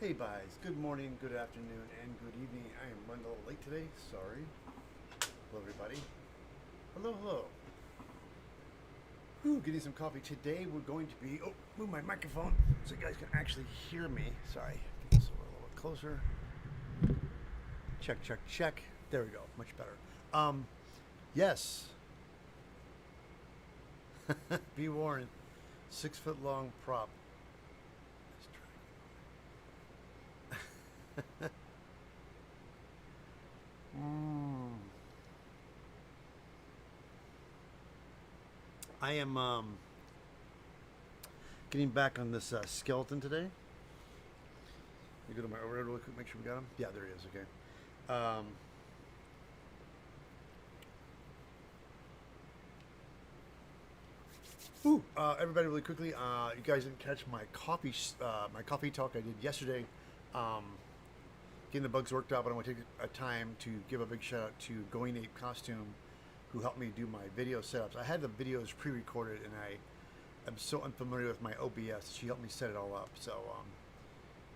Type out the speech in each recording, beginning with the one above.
Hey guys, good morning, good afternoon, and good evening. I am running a little late today. Sorry. Hello, everybody. Hello, hello. Ooh, getting some coffee. Today we're going to be. Oh, move my microphone so you guys can actually hear me. Sorry. Get this a little bit closer. Check, check, check. There we go. Much better. Yes. Be warned. 6 foot long prop. Mm. I am getting back on this skeleton today. Let me go to my overhead real quick, make sure we got him. Yeah, there he is. Okay. Um, Everybody, really quickly, you guys didn't catch my coffee talk I did yesterday. Um, Getting the bugs worked out, but I want to take a time to give a big shout out to Going Ape Costume, who helped me do my video setups. I had the videos pre-recorded, and I am so unfamiliar with my OBS. She helped me set it all up, so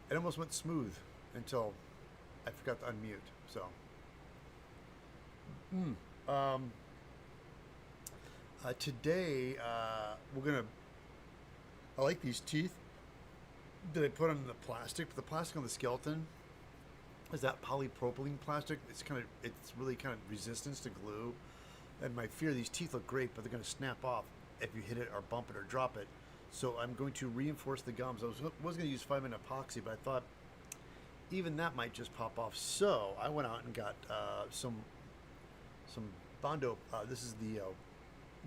it almost went smooth until I forgot to unmute. So, um, today we're gonna. I like these teeth that I put on the plastic. The plastic on the skeleton is that polypropylene plastic. It's really kind of resistant to glue. And my fear, these teeth look great, but they're going to snap off if you hit it or bump it or drop it. So I'm going to reinforce the gums. I was going to use 5-minute epoxy, but I thought even that might just pop off. So I went out and got some Bondo. This is the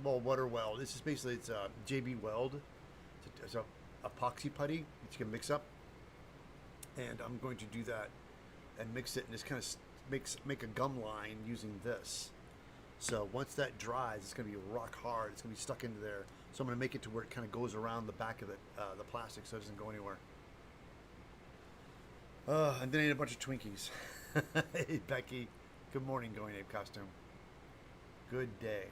water weld. This is basically it's a JB Weld. It's a epoxy putty that you can mix up, and I'm going to do that and mix it and just kind of make a gum line using this. So once that dries, it's going to be rock hard. It's going to be stuck into there. So I'm going to make it to where it kind of goes around the back of the plastic, so it doesn't go anywhere. And then I ate a bunch of Twinkies. Hey Becky, good morning, Going Ape Costume. Good day.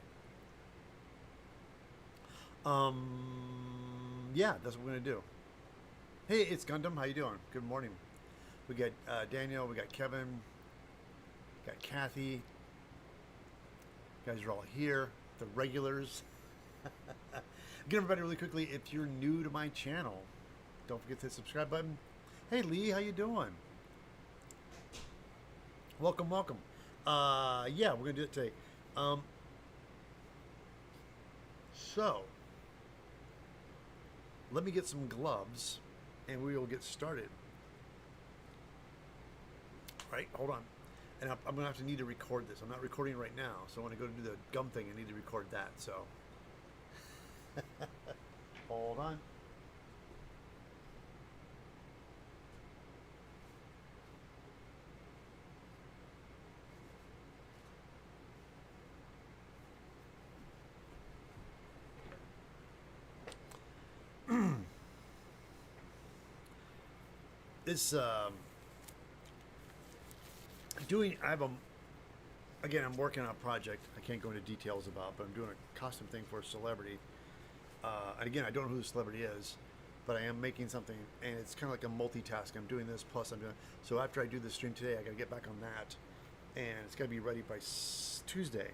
Yeah, that's what we're gonna do. Hey, it's Gundam. How you doing? Good morning. We got Daniel. We got Kevin. Got Kathy. You guys are all here. The regulars. Get everybody really quickly. If you're new to my channel, don't forget to hit the subscribe button. Hey Lee, how you doing? Welcome, welcome. Yeah, we're gonna do it today. So let me get some gloves, and we will get started. Right, hold on. And I'm gonna have to need to record this. I'm not recording right now, so when I go to do the gum thing, I need to record that. So hold on. This doing. I have a. Again, I'm working on a project. I can't go into details about, but I'm doing a costume thing for a celebrity. And again, I don't know who the celebrity is, but I am making something, and it's kind of like a multitask. I'm doing this plus I'm doing. So after I do the stream today, I got to get back on that, and it's got to be ready by Tuesday.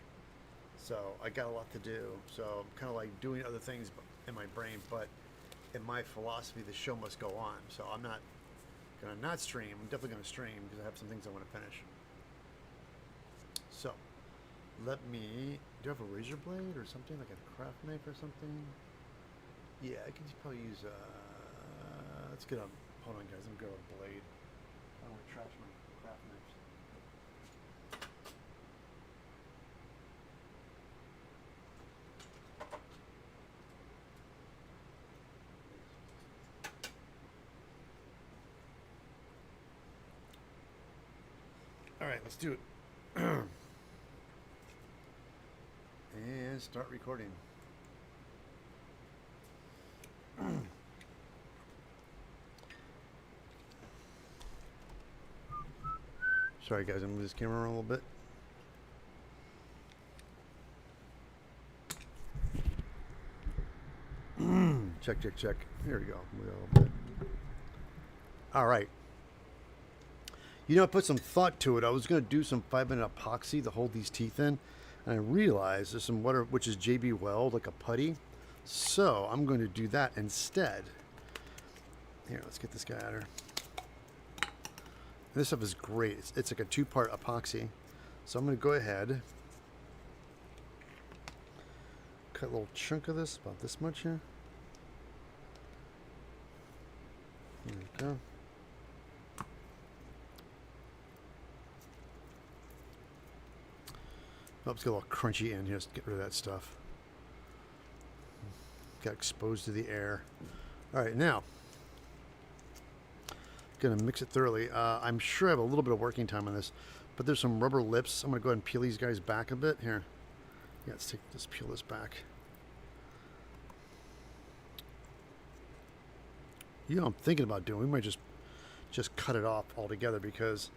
So I got a lot to do. So I'm kind of like doing other things in my brain, but in my philosophy, the show must go on. So I'm not gonna not stream. I'm definitely gonna stream because I have some things I want to finish. So let me. Do you have a razor blade or something like a craft knife or something? Yeah, I could probably use. Let's get a. Hold on, guys. Let me grab a blade. I don't want to trash my craft knives. All right, let's do it. And start recording. Sorry, guys. I'm gonna move this camera around a little bit. Check, check, check. Here we go. Move it a little bit. All right. You know, I put some thought to it. I was going to do some 5-minute epoxy to hold these teeth in, and I realized there's some water, which is JB Weld, like a putty. So I'm going to do that instead. Here, let's get this guy out here. And this stuff is great. It's like a 2-part epoxy. So I'm going to go ahead, cut a little chunk of this, about this much here. There we go. Oh, it's got a little crunchy end here. Let's get rid of that stuff. Got exposed to the air. All right, now gonna mix it thoroughly. I'm sure I have a little bit of working time on this, but there's some rubber lips. I'm gonna go ahead and peel these guys back a bit here. Yeah, let's peel this back. You know, I'm thinking about doing. We might just cut it off altogether because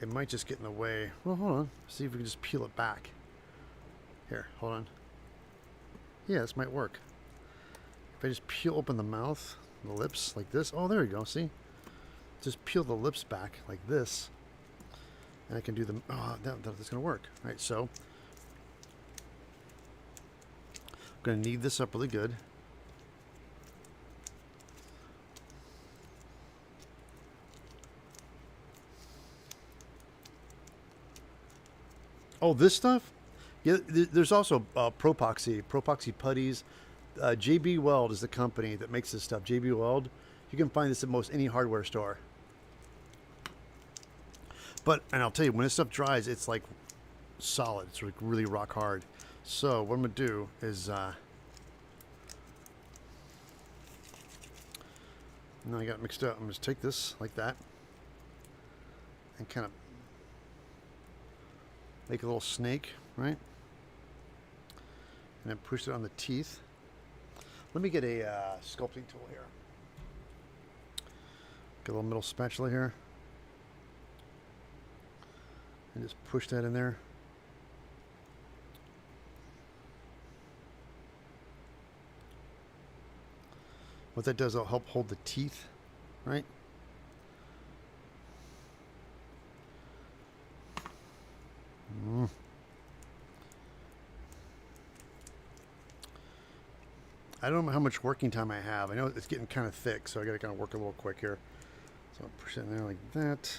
it might just get in the way. Well, hold on. See if we can just peel it back. Here, hold on. Yeah, this might work. If I just peel open the mouth, the lips like this. Oh, there you go. See? Just peel the lips back like this. And I can do them. Oh, that's going to work. All right, so I'm going to knead this up really good. Oh, this stuff? Yeah, there's also Propoxy putties. JB Weld is the company that makes this stuff. JB Weld. You can find this at most any hardware store. And I'll tell you, when this stuff dries, it's like solid. It's like really rock hard. So what I'm going to do is, now I got it mixed up. I'm going to take this like that and kind of make a little snake, right? And then push it on the teeth. Let me get a sculpting tool here. Get a little middle spatula here. And just push that in there. What that does, it'll help hold the teeth, right? I don't know how much working time I have. I know it's getting kind of thick, so I got to kind of work a little quick here. So I'll push it in there like that.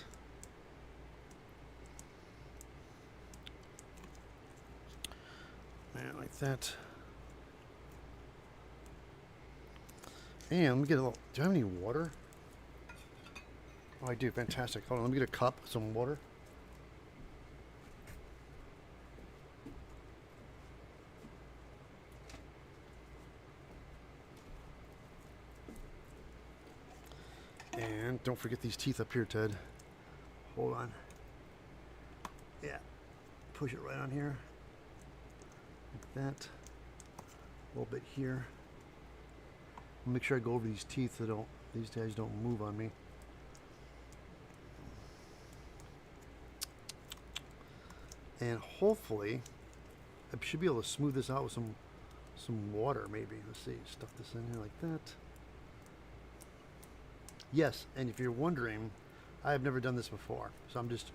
And like that. And let me get a little. Do I have any water? Oh, I do. Fantastic. Hold on. Let me get a cup, some water. And don't forget these teeth up here, Ted. Hold on. Yeah. Push it right on here. Like that. A little bit here. Make sure I go over these teeth so these guys don't move on me. And hopefully I should be able to smooth this out with some water maybe. Let's see, stuff this in here like that. Yes, and if you're wondering, I have never done this before. So I'm just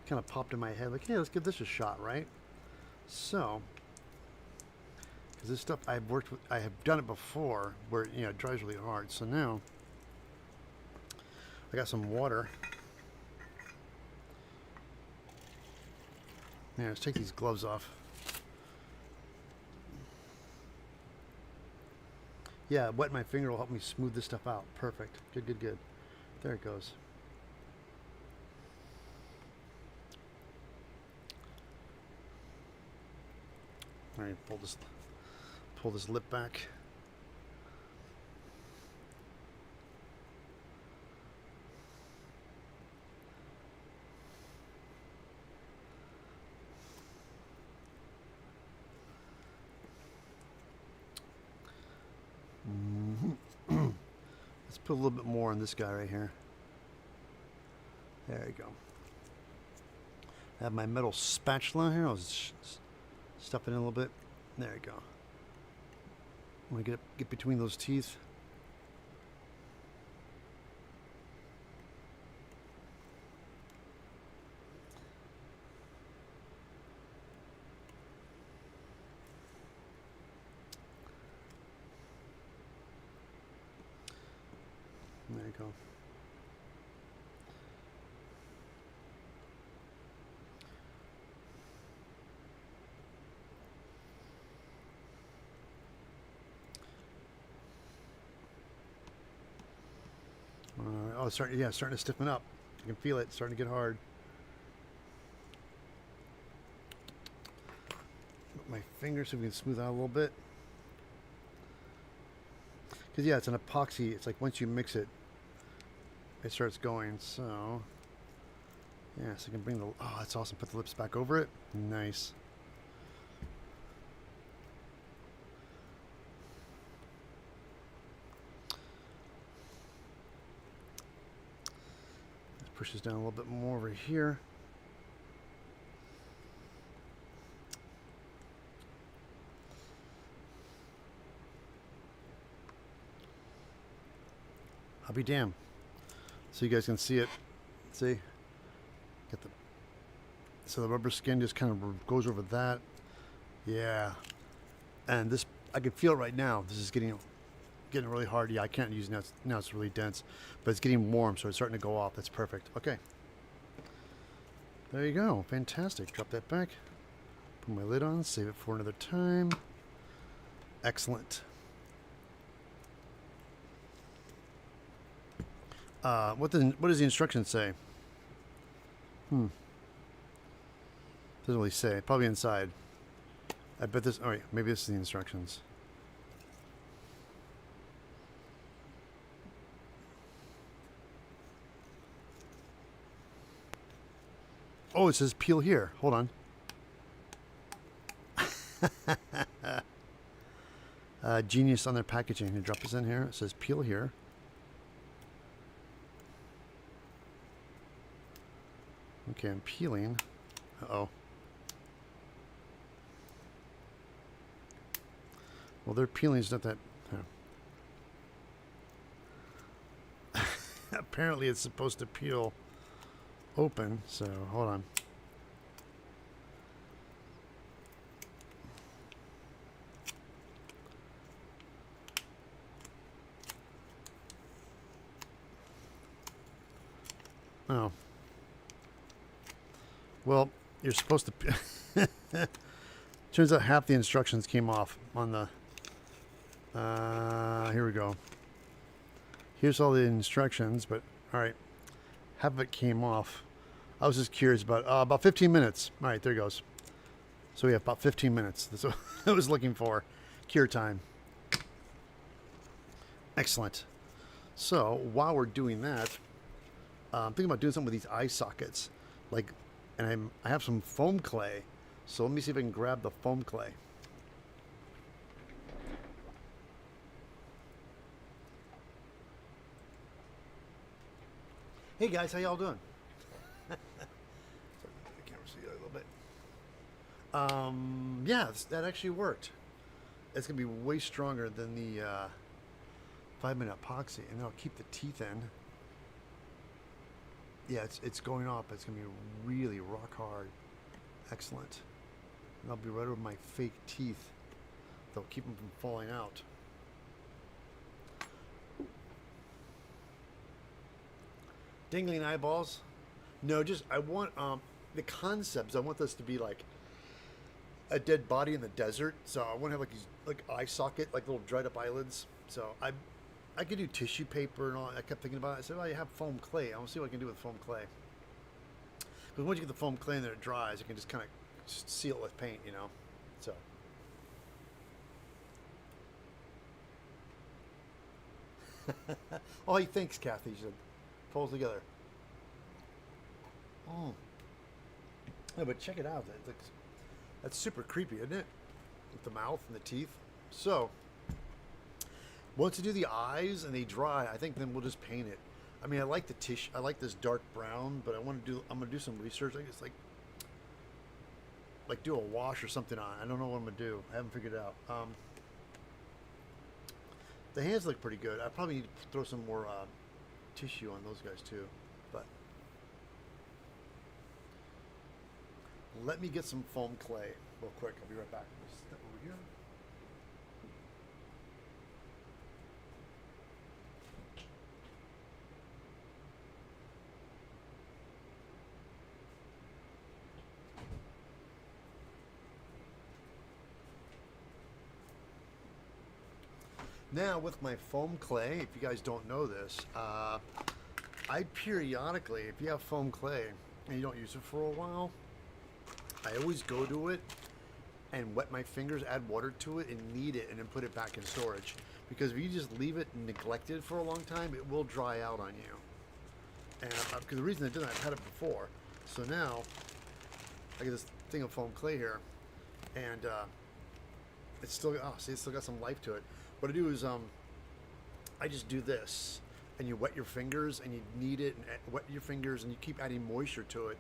kind of popped in my head like, hey, let's give this a shot, right? So, because this stuff I have done it before where, you know, it dries really hard. So now I got some water. Yeah, let's take these gloves off. Yeah, wet my finger will help me smooth this stuff out. Perfect. Good, good, good. There it goes. All right, pull this lip back. Let's put a little bit more on this guy right here. There you go. I have my metal spatula here. I'll stuff it in a little bit. There you go. I'm gonna get between those teeth. There you go. Oh, it's starting. Yeah, it's starting to stiffen up. You can feel it. It's starting to get hard. Put my finger so we can smooth out a little bit. Because yeah, it's an epoxy. It's like once you mix it, it starts going. So yeah, so I can bring the. Oh, that's awesome. Put the lips back over it. Nice. Pushes down a little bit more over here. I'll be damned. So you guys can see it. See? Get the so the rubber skin just kind of goes over that. Yeah. And this I can feel it right now. This is getting really hard. Yeah, I can't use it now. It's really dense, but it's getting warm, so it's starting to go off. That's perfect. Okay. There you go. Fantastic. Drop that back. Put my lid on. Save it for another time. Excellent. What does the instructions say? Doesn't really say. Probably inside. I bet this. All right. Maybe this is the instructions. Oh, it says peel here. Hold on. Genius on their packaging. Here, drop this in here. It says peel here. Okay, I'm peeling. Uh-oh. Well, their peeling is not that... Apparently it's supposed to peel open, so hold on. Oh. Well, you're supposed to... Turns out half the instructions came off on the... here we go. Here's all the instructions, but alright. Half of it came off. I was just curious about 15 minutes. Alright, there it goes. So we have about 15 minutes. That's what I was looking for. Cure time. Excellent. So, while we're doing that, I'm thinking about doing something with these eye sockets. Like, and I have some foam clay. So let me see if I can grab the foam clay. Hey guys, how y'all doing? Sorry, the camera see you a little bit. Yeah, that actually worked. It's gonna be way stronger than the 5-minute epoxy, and it'll keep the teeth in. Yeah, it's going off. It's gonna be really rock hard. Excellent. And I'll be right over my fake teeth. They'll keep them from falling out. Dingling eyeballs? No, just I want the concepts. I want this to be like a dead body in the desert. So I want to have like these like eye socket, like little dried up eyelids. So I could do tissue paper and all. I kept thinking about it. I said, well, you have foam clay. I want to see what I can do with foam clay. Because once you get the foam clay and then it dries, you can just kind of seal it with paint, you know. So. Oh, hey, thanks, Kathy. She said, pulls together. Oh. Yeah, but check it out. That's super creepy, isn't it? With the mouth and the teeth. So, once you do the eyes and they dry, I think then we'll just paint it. I mean, I like the tissue. I like this dark brown, but I'm gonna do some research. I guess like do a wash or something on it. I don't know what I'm gonna do. I haven't figured it out. The hands look pretty good. I probably need to throw some more tissue on those guys too. But let me get some foam clay real quick. I'll be right back. Just step over here. Now with my foam clay, if you guys don't know this, I periodically, if you have foam clay and you don't use it for a while, I always go to it and wet my fingers, add water to it, and knead it, and then put it back in storage. Because if you just leave it neglected for a long time, it will dry out on you. And because the reason I did that, I've had it before. So now I get this thing of foam clay here, and it's still, oh, see, it's still got some life to it. What I do is I just do this, and you wet your fingers, and you knead it, and wet your fingers, and you keep adding moisture to it,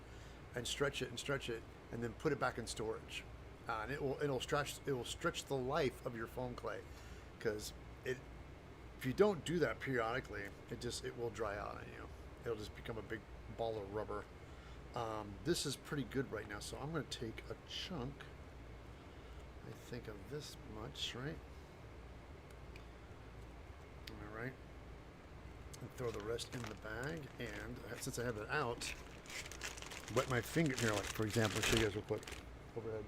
and stretch it, and then put it back in storage. And it'll stretch the life of your foam clay, because if you don't do that periodically, it will dry out on you. It'll just become a big ball of rubber. This is pretty good right now, so I'm going to take a chunk. I think of this much, right? All right. And throw the rest in the bag, and since I have it out, wet my finger here. Like for example, I'll show you guys real quick. Overhead.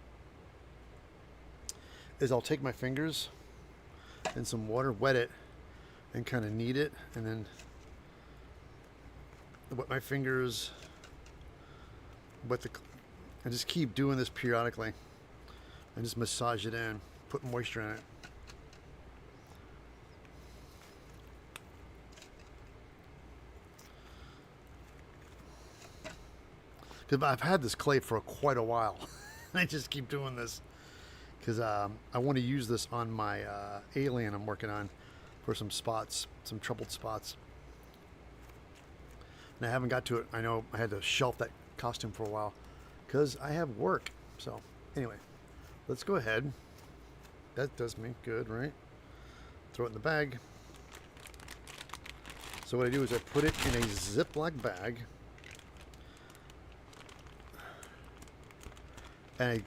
Is I'll take my fingers and some water, wet it, and kind of knead it, and then wet my fingers, and just keep doing this periodically, and just massage it in, put moisture in it. Because I've had this clay for quite a while. I just keep doing this because I want to use this on my alien I'm working on for some spots, some troubled spots. And I haven't got to it. I know I had to shelf that costume for a while because I have work. So anyway, let's go ahead. That does me good, right? Throw it in the bag. So what I do is I put it in a Ziploc bag, and I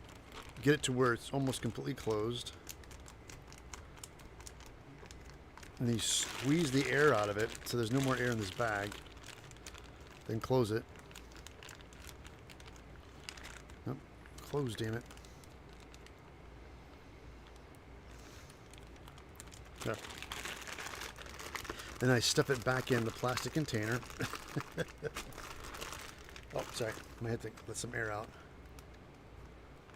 get it to where it's almost completely closed. And then you squeeze the air out of it so there's no more air in this bag. Then close it. Nope, close, damn it. Yeah. Then I stuff it back in the plastic container. Oh, sorry. I might have to let some air out.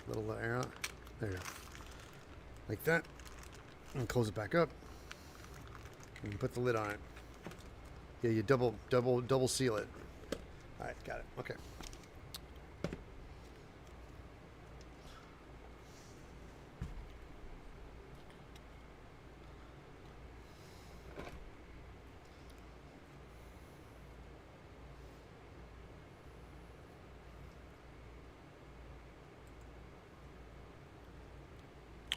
A little air out. There you go. Like that. And close it back up. And you put the lid on it. Yeah, you double seal it. All right, got it. Okay.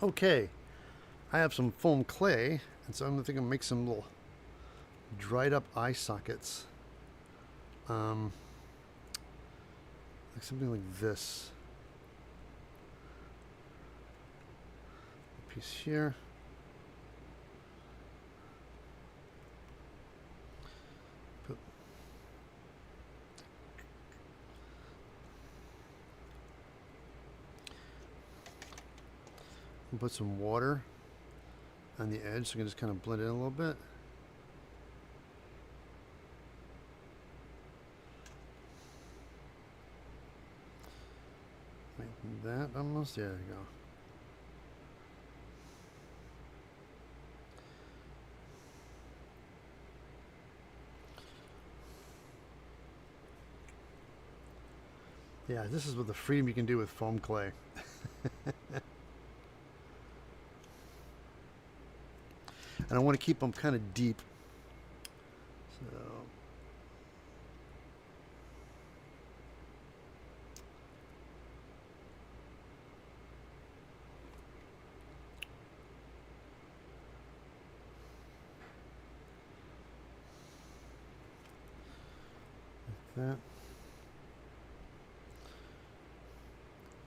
Okay, I have some foam clay, and so I'm thinking of make some little dried up eye sockets. Like something like this. A piece here. Put some water on the edge so you can just kind of blend it in a little bit. Like that almost. There you go. Yeah, this is what the freedom you can do with foam clay. And I want to keep them kind of deep. So like that.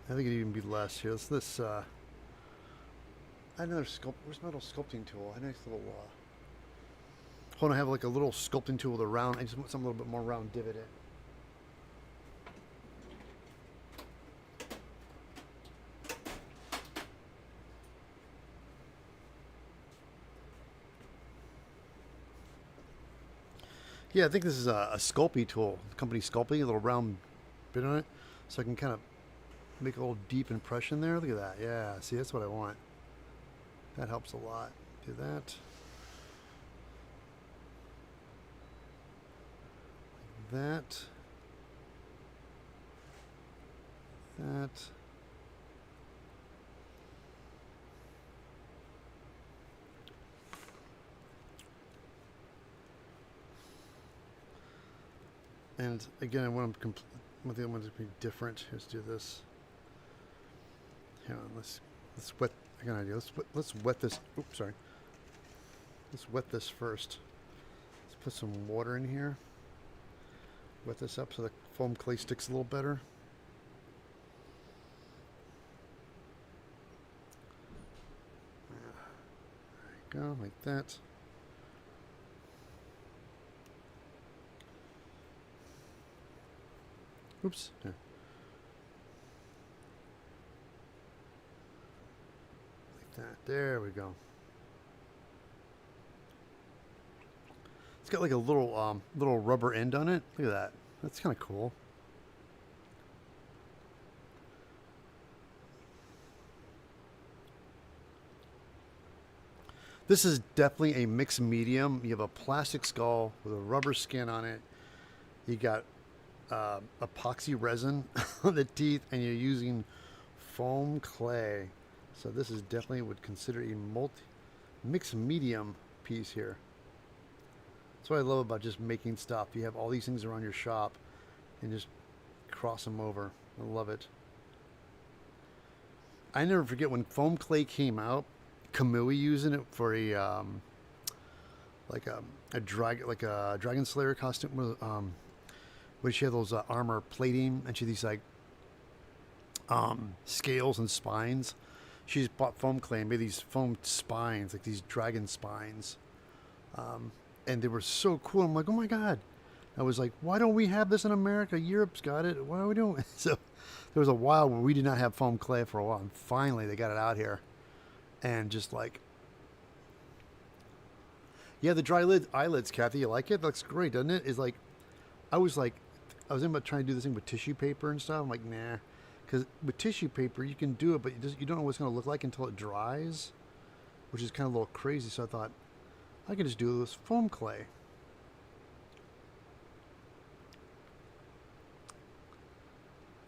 I think it'd even be less here. Let's another sculpt. Where's my little sculpting tool? A nice little. Hold on, I have like a little sculpting tool with a round. I just want something a little bit more round divot in. Yeah, I think this is a Sculpey tool. The company Sculpey, a little round bit on it. So I can kind of make a little deep impression there. Look at that. Yeah, see, that's what I want. That helps a lot. Do that. That. That. And again, I want the other one to be different. Let's do this. Hang on, let's wet. I got an idea. Let's wet this. Oops, sorry. Let's wet this first. Let's put some water in here. Wet this up so the foam clay sticks a little better. There you go, like that. Oops. Yeah. Like that. There we go. It's got like a little rubber end on it. Look at that. That's kind of cool. This is definitely a mixed medium. You have a plastic skull with a rubber skin on it. You got epoxy resin on the teeth, and you're using foam clay. So this is definitely would consider a mixed medium piece here. That's what I love about just making stuff. You have all these things around your shop and just cross them over. I love it. I never forget when foam clay came out. Kamui using it for a dragon slayer costume with where she had those armor plating, and she had these like scales and spines. She just bought foam clay and made these foam spines, like these dragon spines, and they were so cool. I'm like, oh my god! I was like, why don't we have this in America? Europe's got it. Why are we doing it? So there was a while where we did not have foam clay for a while, and finally they got it out here. And just like, yeah, the dry eyelids, Kathy, you like it? That looks great, doesn't it? Is like, I was thinking about trying to do this thing with tissue paper and stuff. I'm like, nah, because with tissue paper you can do it, but you don't know what it's going to look like until it dries, which is kind of a little crazy. So I thought I could just do this foam clay.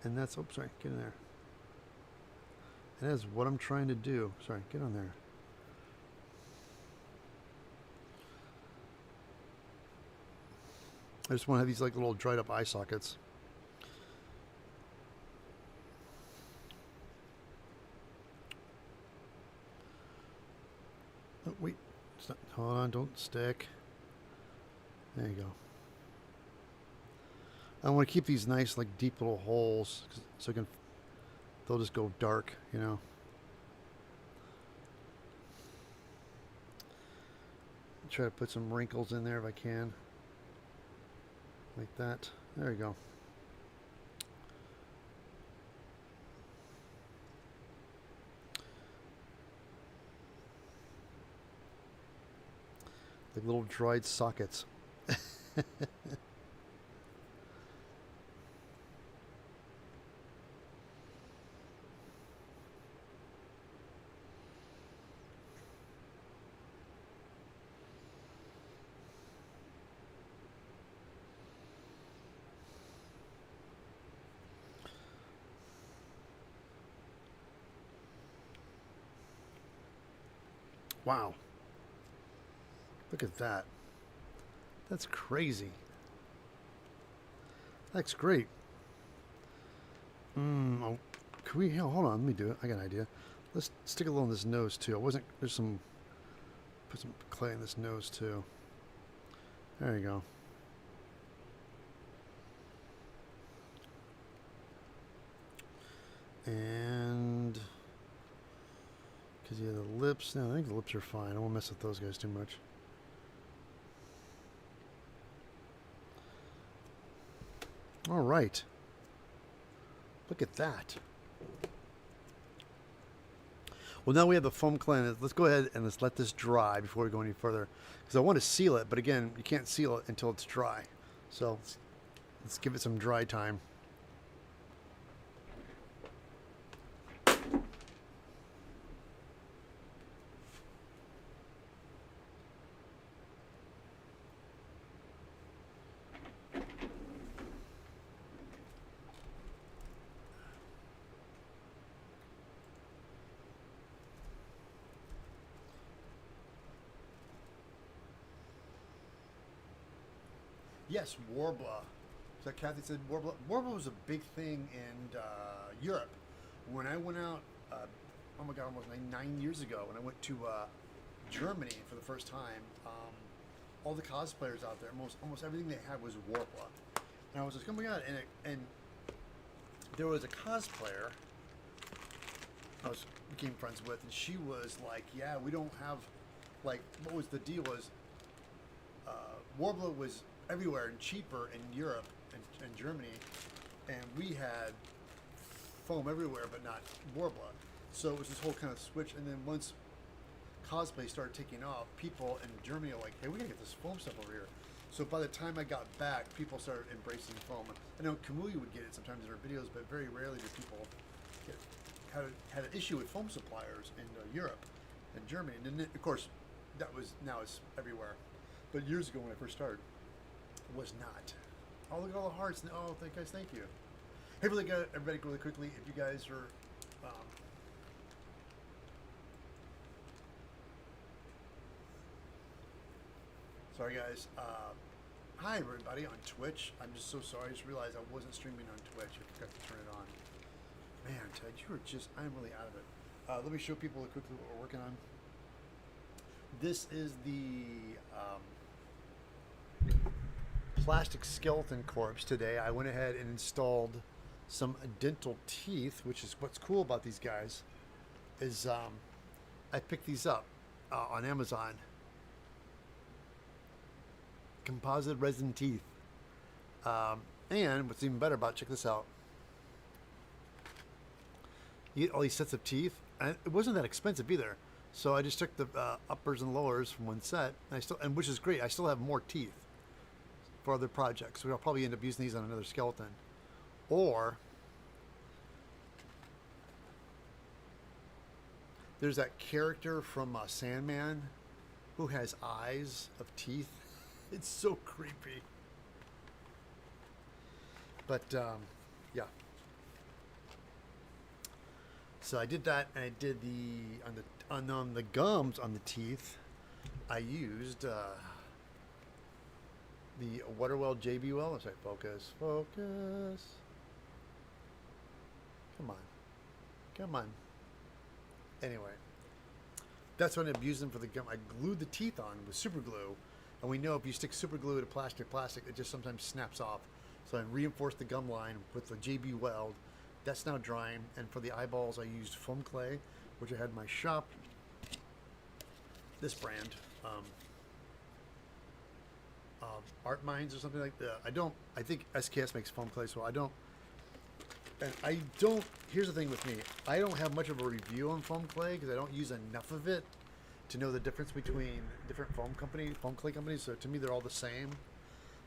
And that's, oops, sorry, get in there. That is what I'm trying to do. Sorry, get on there. I just want to have these like little dried up eye sockets. Oh, wait. Hold on, don't stick. There you go. I want to keep these nice, like deep little holes so they'll just go dark, you know. Try to put some wrinkles in there if I can. Like that. There you go. Like little dried sockets. Wow. Look at that. That's crazy. That's great. Oh, can we, hold on, let me do it. I got an idea. Let's stick a little in this nose too. Put some clay in this nose too. There you go. And because you have the lips. No, I think the lips are fine. I won't mess with those guys too much. All right. Look at that. Well, now we have the foam clay. Let's go ahead and let's let this dry before we go any further, because I want to seal it. But again, you can't seal it until it's dry. So let's give it some dry time. Yes, Warbler. So Kathy said Warbler. Warbler was a big thing in Europe. When I went out, oh my God, almost 9 years ago, when I went to Germany for the first time, all the cosplayers out there, almost everything they had was Warbler. And I was like, oh my God. And there was a cosplayer became friends with, and she was like, yeah, we don't have, like, what was the deal was, Warbler was everywhere and cheaper in Europe and Germany, and we had foam everywhere but not Warbler. So it was this whole kind of switch. And then once cosplay started taking off, people in Germany are like, hey, we gotta get this foam stuff over here. So by the time I got back, people started embracing foam. I know Kamui would get it sometimes in her videos, but very rarely do people had an issue with foam suppliers in Europe and Germany. And then, of course, now it's everywhere. But years ago when I first started, was not. Oh, look at all the hearts. Oh, thank you. Hey, everybody, really quickly, if you guys are, sorry guys, hi everybody on Twitch. I'm just so sorry. I just realized I wasn't streaming on Twitch. I forgot to turn it on. Man, Ted, I'm really out of it. Let me show people quickly what we're working on. This is the plastic skeleton corpse today. I went ahead and installed some dental teeth, which is what's cool about these guys, is I picked these up on Amazon. Composite resin teeth. And what's even better about, check this out. You get all these sets of teeth, and it wasn't that expensive either. So I just took the uppers and lowers from one set, and which is great. I still have more teeth for other projects. So I'll probably end up using these on another skeleton. Or there's that character from Sandman who has eyes of teeth. It's so creepy. But yeah. So I did that, and I did on the gums on the teeth. I used the Waterwell JB Well. Let's say focus. Come on. Anyway, that's when I used them for the gum. I glued the teeth on with super glue, and we know if you stick super glue to plastic, it just sometimes snaps off. So I reinforced the gum line with the JB Weld. That's now drying, and for the eyeballs I used foam clay, which I had in my shop. This brand, Art Minds or something like that. I think SKS makes foam clay, so here's the thing with me. I don't have much of a review on foam clay because I don't use enough of it to know the difference between different foam clay companies. So to me, they're all the same.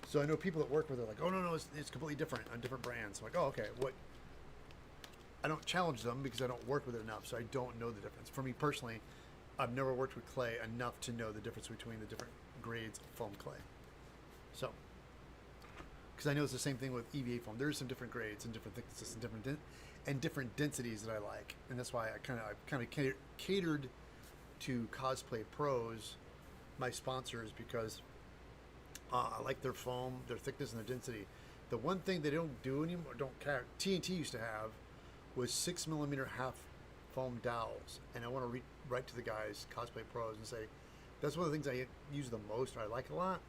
So I know people that work with it are like, oh no, it's completely different on different brands. I'm like, oh okay, what? I don't challenge them because I don't work with it enough, so I don't know the difference. For me personally, I've never worked with clay enough to know the difference between the different grades of foam clay. So, because I know it's the same thing with EVA foam. There's some different grades and different thicknesses and different densities that I like, and that's why I kind of catered to Cosplay Pros, my sponsors, because I like their foam, their thickness, and their density. The one thing they don't do anymore, TNT used to have, was 6mm half foam dowels, and I want to write to the guys, Cosplay Pros, and say that's one of the things I use the most, or I like a lot,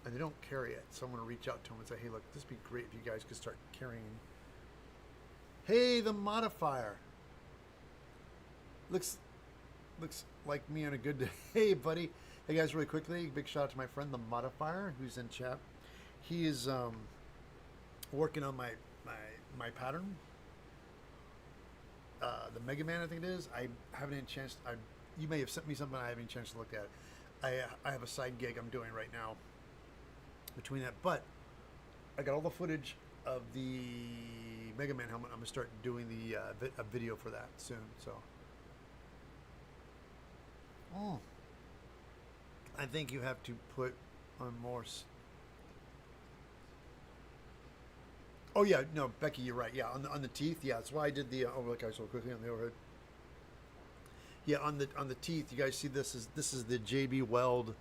and they don't carry it. So I want to reach out to them and say, hey, look, this would be great if you guys could start carrying. Hey, the modifier looks like me on a good day. Hey, buddy. Hey guys, really quickly, big shout out to my friend the modifier who's in chat. He is working on my pattern. the Mega Man, I think it is. I haven't had a chance. You may have sent me something. I haven't had a chance to look at it. I have a side gig I'm doing right now between that, but I got all the footage of the Mega Man helmet. I'm gonna start doing a video for that soon. So, oh, I think you have to put on more. Oh yeah, no, Becky, you're right. Yeah, on the teeth. Yeah, that's why I did the. Oh, look, I so quickly on the overhead. Yeah, on the teeth. You guys see this is the JB Weld,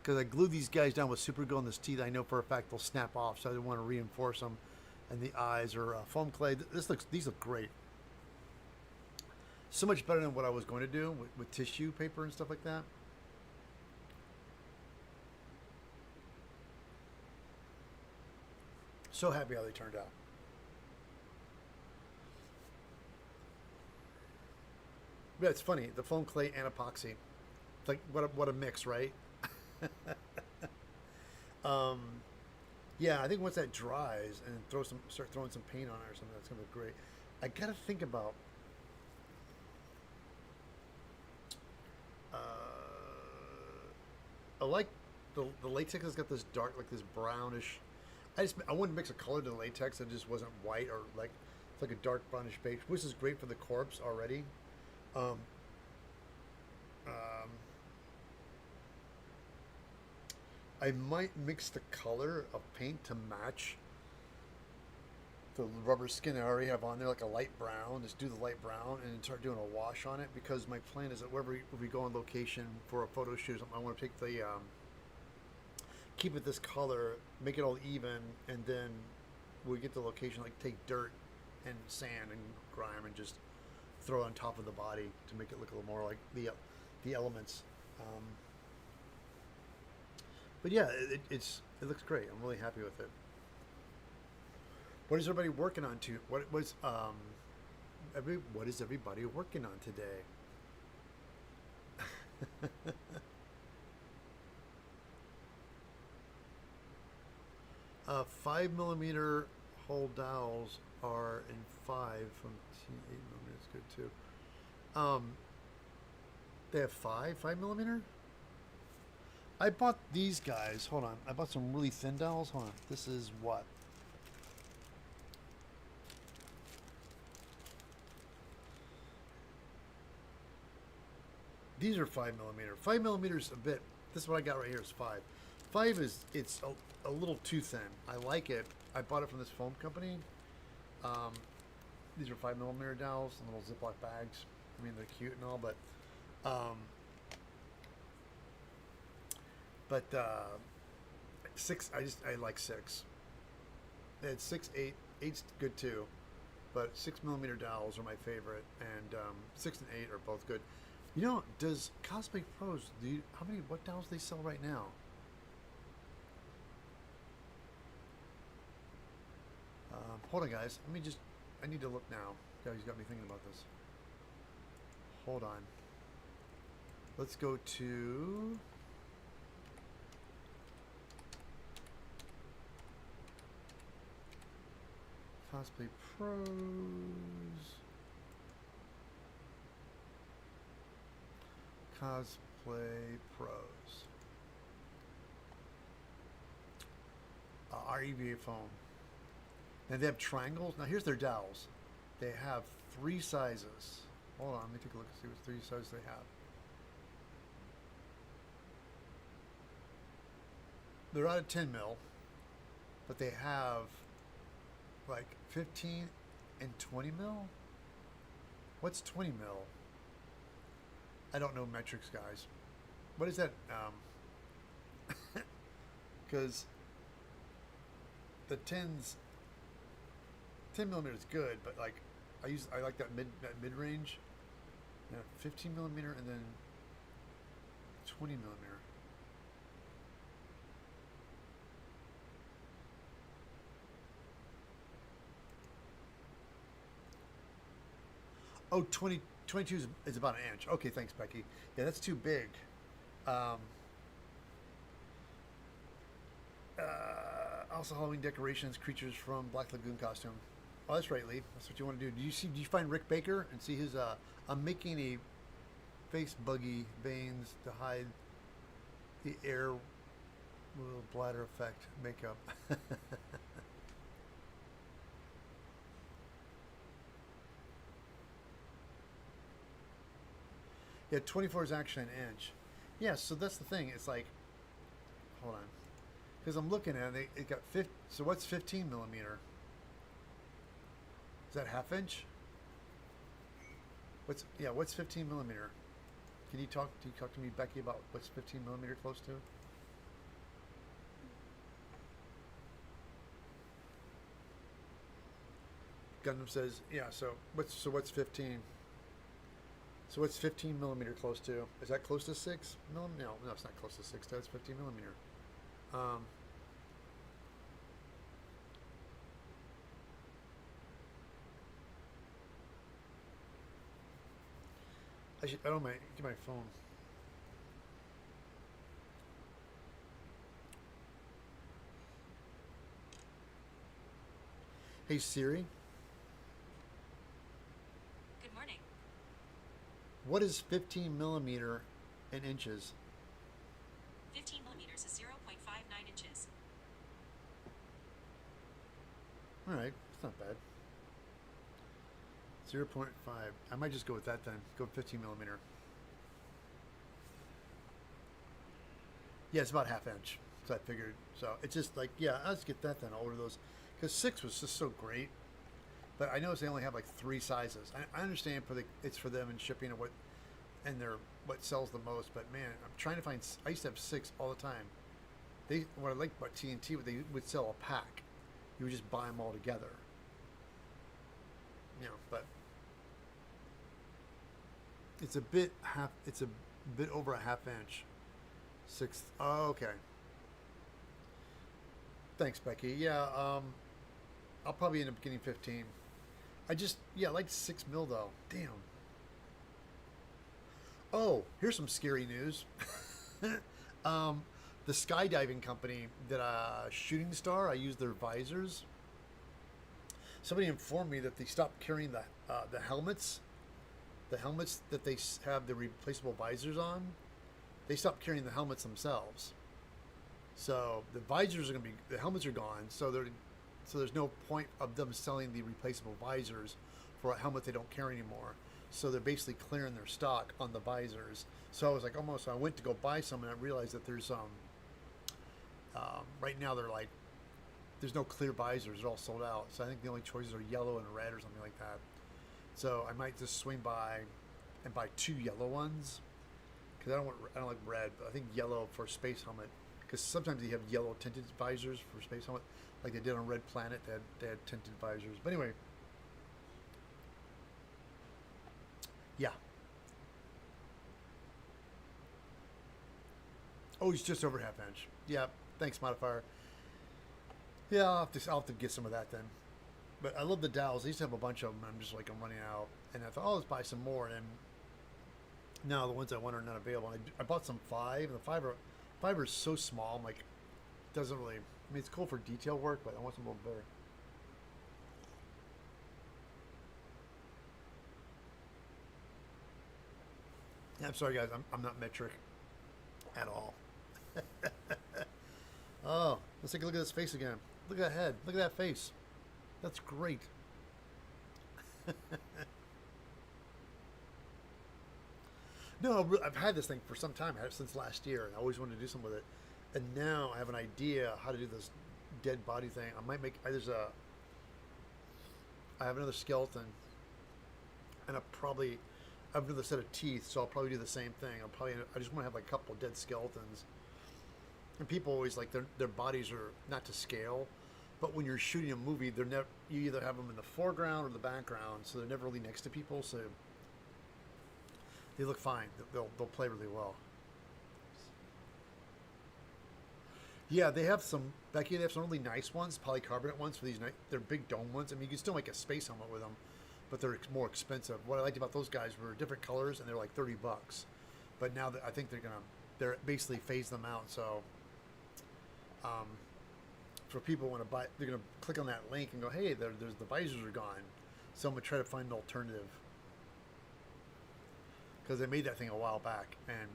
because I glued these guys down with super glue on this teeth. I know for a fact they'll snap off, so I didn't want to reinforce them. And the eyes are foam clay. These look great. So much better than what I was going to do with tissue paper and stuff like that. So happy how they turned out. Yeah, it's funny. The foam clay and epoxy. It's like what a mix, right? um, yeah, I think once that dries and start throwing some paint on it or something, that's gonna look great. I gotta think about. Uh, I like the latex has got this dark, like this brownish. I wouldn't mix a color to the latex. It just wasn't white or like it's like a dark brownish beige, which is great for the corpse already. Um, um, I might mix the color of paint to match the rubber skin I already have on there, like a light brown. Just do the light brown and then start doing a wash on it, because my plan is that wherever we go on location for a photo shoot or something, I want to take the keep it this color, make it all even, and then we get to the location, like take dirt and sand and grime and just throw it on top of the body to make it look a little more like the elements. But yeah, it looks great. I'm really happy with it. What is everybody working on what is everybody working on today? 5mm hole dowels are in 8mm is good too. They have 5mm. I bought these guys. Hold on, I bought some really thin dowels. Hold on, this is what? These are 5mm. 5mm is a bit. This is what I got right here is 5. 5 is it's a little too thin. I like it. I bought it from this foam company. These are 5mm dowels in little Ziploc bags. I mean, they're cute and all, but six. I like 6. It's 6, 8. 8's good too, but 6mm dowels are my favorite, and 6 and 8 are both good. You know, does Cosplay Pros what dowels they sell right now? Hold on, guys. I need to look now. Guys, got me thinking about this. Hold on. Let's go to Cosplay Pros. Cosplay Pros. REVA foam. Now they have triangles. Now here's their dowels. They have 3 sizes. Hold on, let me take a look and see what 3 sizes they have. They're out of 10mm, but they have like 15 and 20mm. What's 20mm? I don't know metrics, guys. What is that? Because the 10mm is good, but like I like that mid range. Yeah, 15mm and then 20mm. Oh, 22 is about an inch. Okay, thanks, Becky. Yeah, that's too big. Also, Halloween decorations, creatures from Black Lagoon costume. Oh, that's right, Lee. That's what you want to do. Do you find Rick Baker and see his? I'm making a face buggy veins to hide the air little bladder effect makeup. Yeah, 24 is actually an inch. Yeah, so that's the thing. It's like, hold on, because I'm looking at it. It got 50. So what's 15 millimeter? Is that half inch? What's 15 millimeter? Can you talk? Do you talk to me, Becky, about what's 15 millimeter close to? Gundam says, yeah. So what's 15? So what's 15 millimeter close to? Is that close to 6 millimeter? No, no, it's not close to 6. That's 15 millimeter. Um, I don't mind. Get my phone. Hey Siri, Good morning. what is 15 millimeter in inches? 15 millimeters is 0.59 inches. All right, it's not bad. 0.5. I might just go with that then. Go 15 millimeter. Yeah, it's about half inch. So I figured. So it's just like, yeah, let's get that then. I'll order those. Because 6 was just so great. But I noticed they only have like 3 sizes. I understand it's for them and shipping and what sells the most. But man, I'm trying to find. I used to have 6 all the time. What I liked about TNT, they would sell a pack. You would just buy them all together. But it's a bit half. It's a bit over a half inch. 6. Oh, okay. Thanks, Becky. Yeah. I'll probably end up getting 15. I like 6 mil though. Damn. Oh, here's some scary news. um, the skydiving company that Shooting Star, I use their visors. Somebody informed me that they stopped carrying the helmets, that they have the replaceable visors on. They stopped carrying the helmets themselves. So the helmets are gone. So there's no point of them selling the replaceable visors for a helmet they don't carry anymore. So they're basically clearing their stock on the visors. So I was like, I went to go buy some, and I realized that there's right now they're like, there's no clear visors; they're all sold out. So I think the only choices are yellow and red or something like that. So I might just swing by and buy 2 yellow ones because I don't like red, but I think yellow for a space helmet. Because sometimes they have yellow tinted visors for space helmet, like they did on Red Planet. They had tinted visors. But anyway, yeah. Oh, he's just over half inch. Yeah. Thanks, modifier. Yeah, I'll have to get some of that then. But I love the dowels. I used to have a bunch of them. And I'm just like, I'm running out, and I thought, let's buy some more. And now the ones I want are not available. I bought some 5, and the five are so small. I'm like, doesn't really. I mean, it's cool for detail work, but I want some a little better. Yeah, I'm sorry, guys. I'm not metric at all. Oh, let's take a look at this face again. Look at that head. Look at that face. That's great. No, I've had this thing for some time. I had it since last year, and I always wanted to do something with it. And now I have an idea how to do this dead body thing. I might make. I have another skeleton, and I have another set of teeth, so I'll probably do the same thing. I just want to have like a couple dead skeletons. And people always like their bodies are not to scale, but when you're shooting a movie, you either have them in the foreground or the background, so they're never really next to people. So they look fine. They'll play really well. Yeah, they have some, Becky. They have some really nice ones, polycarbonate ones for these. They're big dome ones. I mean, you can still make a space helmet with them, but they're more expensive. What I liked about those guys were different colors, and they're like $30. But now I think they're basically phase them out. So, um, for people who want to buy, they're going to click on that link and go, hey, there's the visors are gone. So I'm going to try to find an alternative. Because they made that thing a while back. And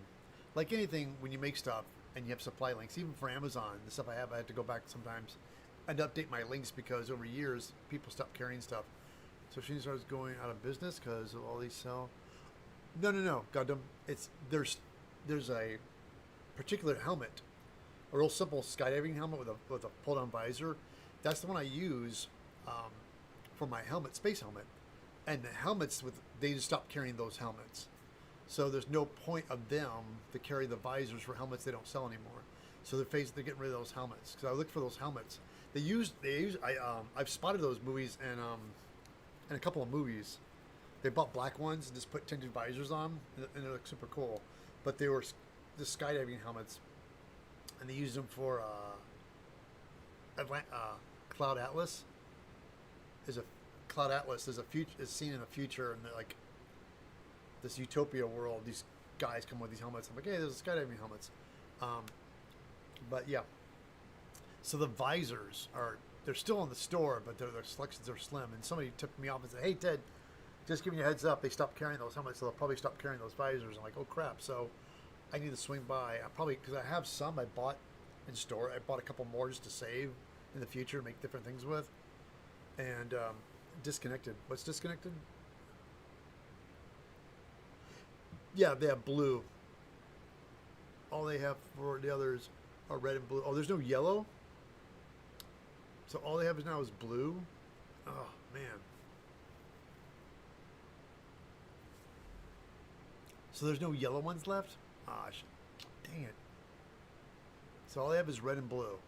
like anything, when you make stuff and you have supply links, even for Amazon, the stuff I have, I have to go back sometimes and update my links because over years, people stopped carrying stuff. So she starts going out of business because of all these sell. No. Goddamn. There's a particular helmet, a real simple skydiving helmet with a pull down visor. That's the one I use for my helmet, space helmet. And the helmets they just stopped carrying those helmets. So there's no point of them to carry the visors for helmets they don't sell anymore. So they're getting rid of those helmets. Because I looked for those helmets. I've spotted those movies in a couple of movies. They bought black ones and just put tinted visors on, and they look super cool. But they were the skydiving helmets, and they used them for Cloud Atlas. Cloud Atlas is seen in the future, and they're like this utopia world. These guys come with these helmets. I'm like, hey, there's skydiving helmets. But yeah. So the visors they're still in the store, but their selections are slim. And somebody tipped me off and said, hey, Ted, just giving you a heads up, they stopped carrying those helmets, so they'll probably stop carrying those visors. I'm like, oh crap. So I need to swing by. Because I have some I bought in store. I bought a couple more just to save in the future, make different things with. And disconnected. What's disconnected? Yeah, they have blue. All they have for the others are red and blue. Oh, there's no yellow? So all they have now is blue? Oh, man. So there's no yellow ones left? Ah, dang it. So all they have is red and blue.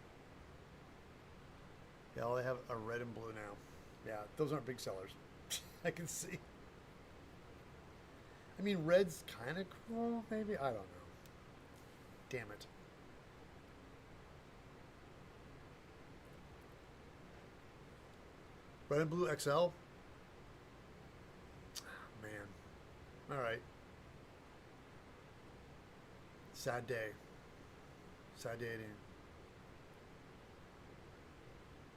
Yeah, all they have are red and blue now. Yeah, those aren't big sellers. I can see. I mean, red's kind of cool, maybe? I don't know. Damn it. Red and blue XL? Oh, man. Alright. Sad day. Sad day.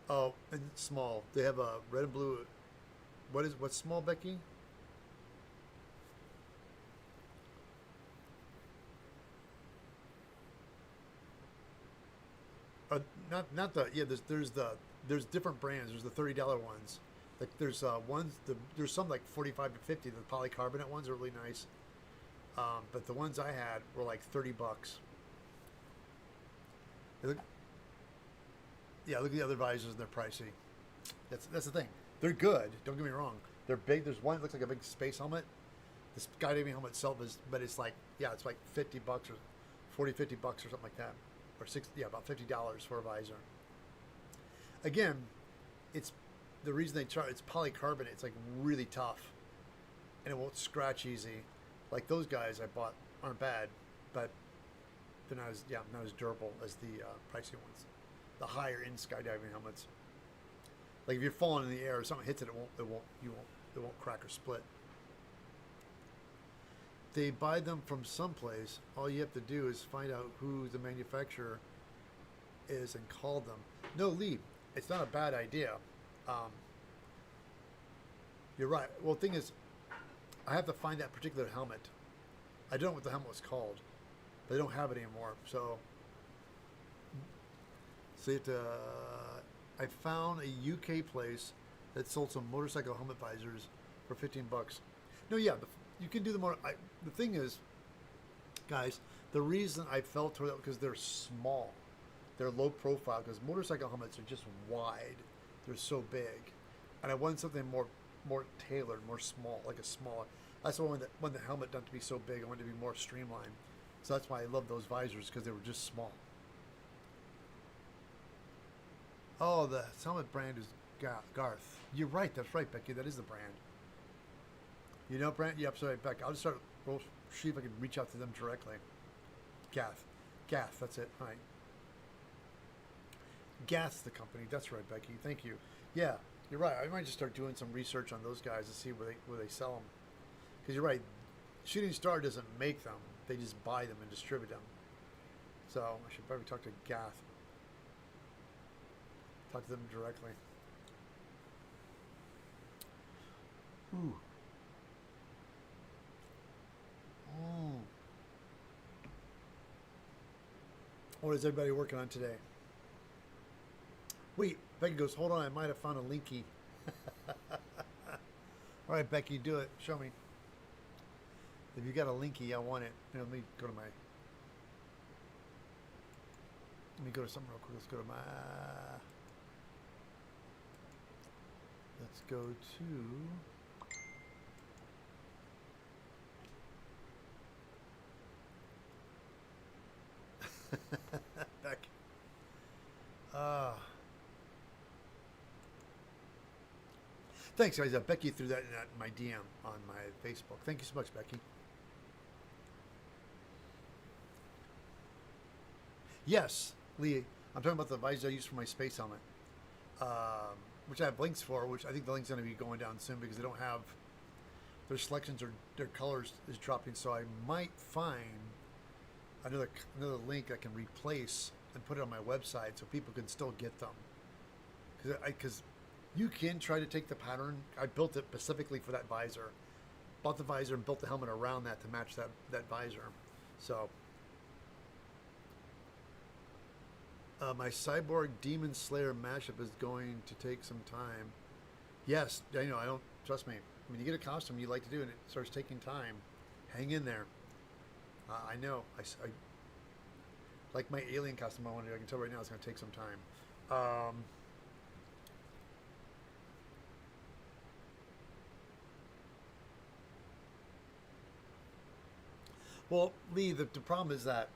Oh, and small. They have a red and blue. What's small, Becky? Not the yeah. There's different brands. There's the $30 ones. Like there's there's some like 45 to 50. The polycarbonate ones are really nice. But the ones I had were like $30. Look at the other visors and they're pricey. That's the thing. They're good. Don't get me wrong. They're big. There's one that looks like a big space helmet. The skydiving helmet itself but it's like it's like $50 or 40, $50 or something like that, or about $50 for a visor. Again, it's the reason they charge. It's polycarbonate. It's like really tough, and it won't scratch easy. Like those guys I bought aren't bad, but they're not as durable as the pricey ones, the higher end skydiving helmets. Like if you're falling in the air, or something hits it, it won't crack or split. They buy them from someplace. All you have to do is find out who the manufacturer is and call them. No, Lee, it's not a bad idea. You're right. Well, the thing is, I have to find that particular helmet. I don't know what the helmet was called. They don't have it anymore. So you have to. I found a UK place that sold some motorcycle helmet visors for $15. No, yeah, you can do the more. The thing is, guys, the reason I fell toward that because they're small, they're low profile. Because motorcycle helmets are just wide, they're so big, and I wanted something more tailored, more small, like a smaller. That's why when the helmet doesn't to be so big, I wanted to be more streamlined. So that's why I love those visors because they were just small. Oh, the helmet brand is Garth. You're right. That's right, Becky. That is the brand. You know, brand? Yep. Sorry, Becky. I'll just we'll see if I can reach out to them directly. Gath. That's it. All right. Gath's the company. That's right, Becky. Thank you. Yeah, you're right. I might just start doing some research on those guys to see where they sell them. Because you're right. Shooting Star doesn't make them. They just buy them and distribute them. So I should probably talk to Gath. Talk to them directly. Ooh. Mm. What is everybody working on today? Wait, Becky goes, hold on, I might have found a linky. All right, Becky, do it. Show me. If you got a linky, I want it. Here, let me go to my. Let me go to something real quick. Let's go to my. Let's go to. Becky. Thanks, guys. Becky threw that in my DM on my Facebook. Thank you so much, Becky. Yes, Lee. I'm talking about the visor I use for my space helmet, which I have links for. Which I think the link's going to be going down soon because they don't have their selections or their colors is dropping. So I might find another link I can replace and put it on my website so people can still get them. Because you can try to take the pattern. I built it specifically for that visor. Bought the visor and built the helmet around that to match that visor. So my Cyborg Demon Slayer mashup is going to take some time. Yes, I know. I don't trust me. When you get a costume you like to do and it starts taking time, hang in there. I know. I like my alien costume I want to do. I can tell right now it's going to take some time. Well, Lee, the problem is that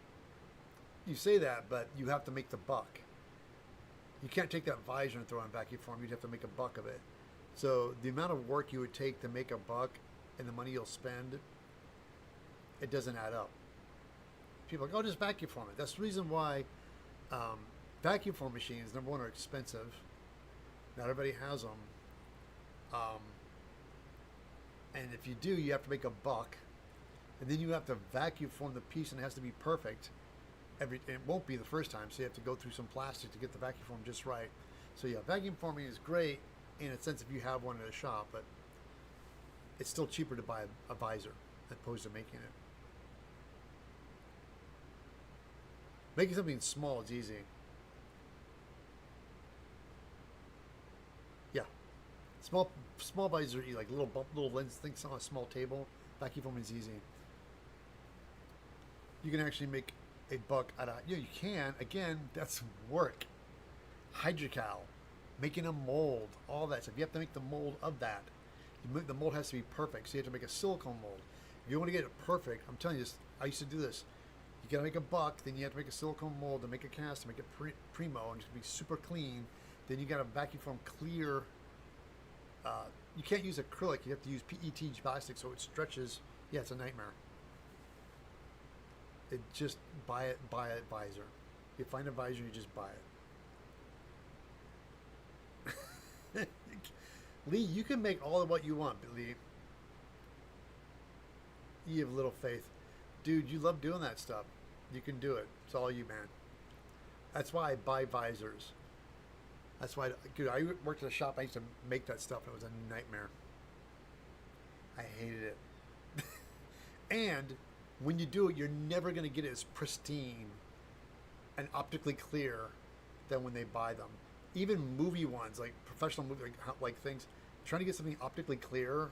you say that, but you have to make the buck. You can't take that visor and throw it in vacuum form. You'd have to make a buck of it. So the amount of work you would take to make a buck and the money you'll spend, it doesn't add up. People are like, oh, just vacuum form it. That's the reason why vacuum form machines, number one, are expensive. Not everybody has them. And if you do, you have to make a buck. And then you have to vacuum form the piece, and it has to be perfect. It won't be the first time, so you have to go through some plastic to get the vacuum form just right. So yeah, vacuum forming is great in a sense if you have one at a shop, but it's still cheaper to buy a visor as opposed to making it. Making something small is easy. Yeah, small visor, like little lens things on a small table. Vacuum forming is easy. You can actually make a buck out of, you can, again, that's work. Hydrocal, making a mold, all that stuff. You have to make the mold of that. The mold has to be perfect, so you have to make a silicone mold. If you want to get it perfect, I'm telling you this, I used to do this. You gotta make a buck, then you have to make a silicone mold to make a cast, to make it primo, and just be super clean. Then you gotta vacuum form clear. You can't use acrylic, you have to use PET plastic so it stretches. Yeah, it's a nightmare. It just buy a visor. You find a visor, you just buy it. Lee, you can make all of what you want, Lee. You have little faith. Dude, you love doing that stuff. You can do it. It's all you, man. That's why I buy visors. That's why, dude, I worked at a shop. I used to make that stuff. And it was a nightmare. I hated it. And when you do it, you're never going to get it as pristine and optically clear than when they buy them. Even movie ones, like professional movie, like things, trying to get something optically clear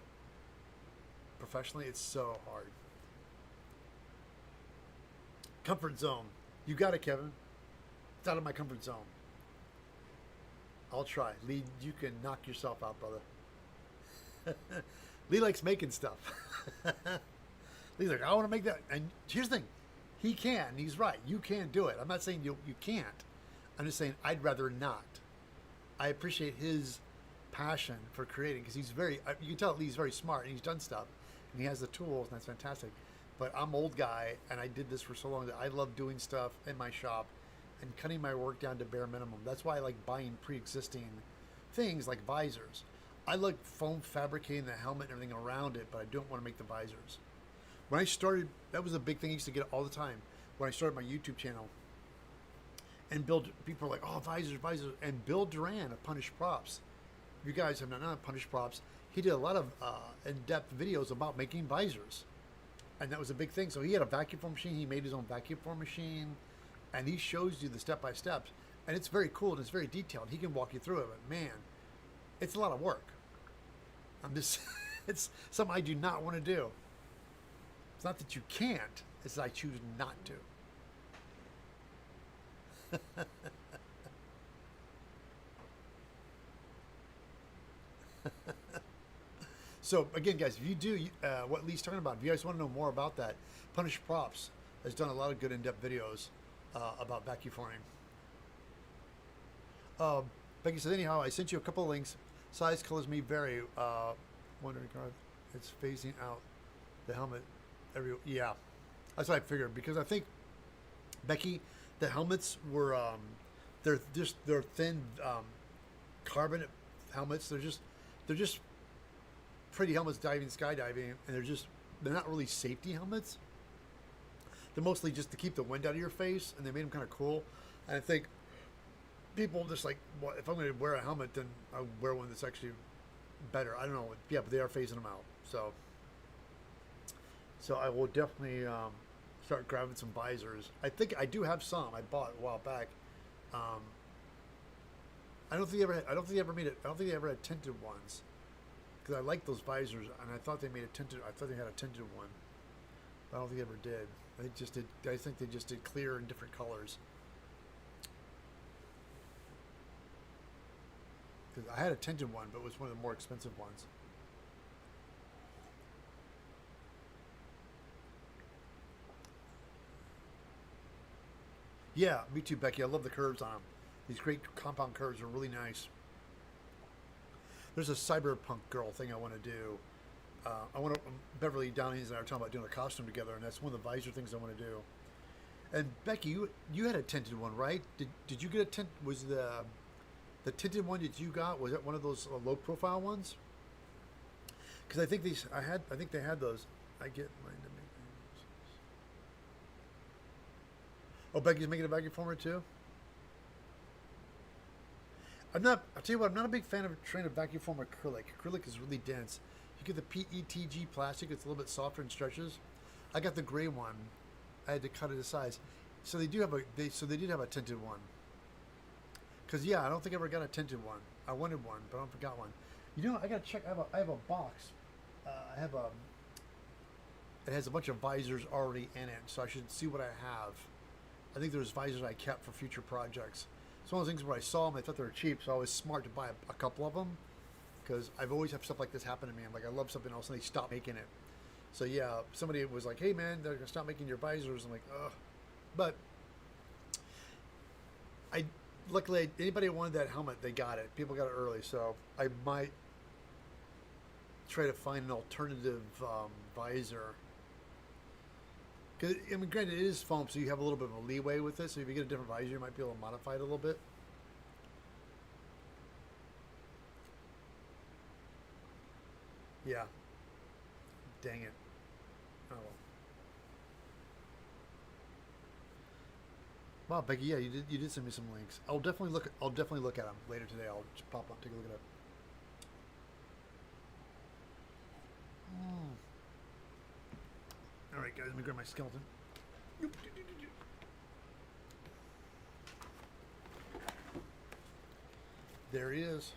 professionally, it's so hard. Comfort zone. You got it, Kevin. It's out of my comfort zone. I'll try. Lee, you can knock yourself out, brother. Lee likes making stuff. He's like, I want to make that. And here's the thing. He can. He's right. You can do it. I'm not saying you can't. I'm just saying I'd rather not. I appreciate his passion for creating because he's you can tell Lee's very smart and he's done stuff and he has the tools and that's fantastic. But I'm old guy and I did this for so long that I love doing stuff in my shop and cutting my work down to bare minimum. That's why I like buying pre-existing things like visors. I like foam fabricating the helmet and everything around it, but I don't want to make the visors. When I started, that was a big thing I used to get all the time when I started my YouTube channel. and build. People are like, oh, visors, visors, and Bill Duran of Punished Props. If you guys have not known Punished Props, he did a lot of in-depth videos about making visors, and that was a big thing. So he had a vacuum form machine. He made his own vacuum form machine, and he shows you the step by steps, and it's very cool and it's very detailed. He can walk you through it, but man, it's a lot of work. I'm just, it's something I do not want to do. It's not that you can't; it's that I choose not to. So again, guys, if you do what Lee's talking about, if you guys want to know more about that, Punished Props has done a lot of good in-depth videos about vacuum forming. Becky says, anyhow, I sent you a couple of links. Size, colors may vary. Wondering, it's phasing out the helmet. Yeah, that's what I figured, because I think, Becky, the helmets were they're thin carbon helmets. They're just pretty helmets diving, skydiving, and they're not really safety helmets. They're mostly just to keep the wind out of your face, and they made them kind of cool. And I think people just like, well, if I'm going to wear a helmet, then I'll wear one that's actually better. I don't know. Yeah, but they are phasing them out. So I will definitely start grabbing some visors. I think I do have some. I bought a while back. I don't think they ever made it. I don't think they ever had tinted ones, because I like those visors, and I thought they made a tinted. I thought they had a tinted one, but I don't think they ever did. They just did. I think they just did clear in different colors. Because I had a tinted one, but it was one of the more expensive ones. Yeah, me too, Becky. I love the curves on them. These great compound curves are really nice. There's a cyberpunk girl thing I want to do. I want to. Beverly Downings and I are talking about doing a costume together, and that's one of the visor things I want to do. And Becky, you had a tinted one, right? Did you get a tint? Was the tinted one that you got, was that one of those low profile ones? Because I think I think they had those. I get mine to make. Oh, Becky's making a vacuum former too. I'll tell you what, I'm not a big fan of trying to vacuum form acrylic. Acrylic is really dense. You get the PETG plastic, it's a little bit softer and stretches. I got the gray one. I had to cut it to size. So they did have a tinted one. Because yeah, I don't think I ever got a tinted one. I wanted one, but I forgot one. You know, I gotta check. I have a box. It has a bunch of visors already in it, so I should see what I have. I think there's visors I kept for future projects. It's one of those things where I saw them, I thought they were cheap, so I was smart to buy a couple of them, because I've always had stuff like this happen to me. I'm like, I love something else, and they stop making it. So yeah, somebody was like, hey man, they're gonna stop making your visors. I'm like, ugh. But luckily, anybody who wanted that helmet, they got it. People got it early, so I might try to find an alternative visor. Because, I mean, granted, it is foam, so you have a little bit of a leeway with it. So if you get a different visor, you might be able to modify it a little bit. Yeah. Dang it. Oh well. Wow, Becky, yeah, you did send me some links. I'll definitely look at them later today. I'll just pop up, take a look at it. All right, guys, let me grab my skeleton. There he is.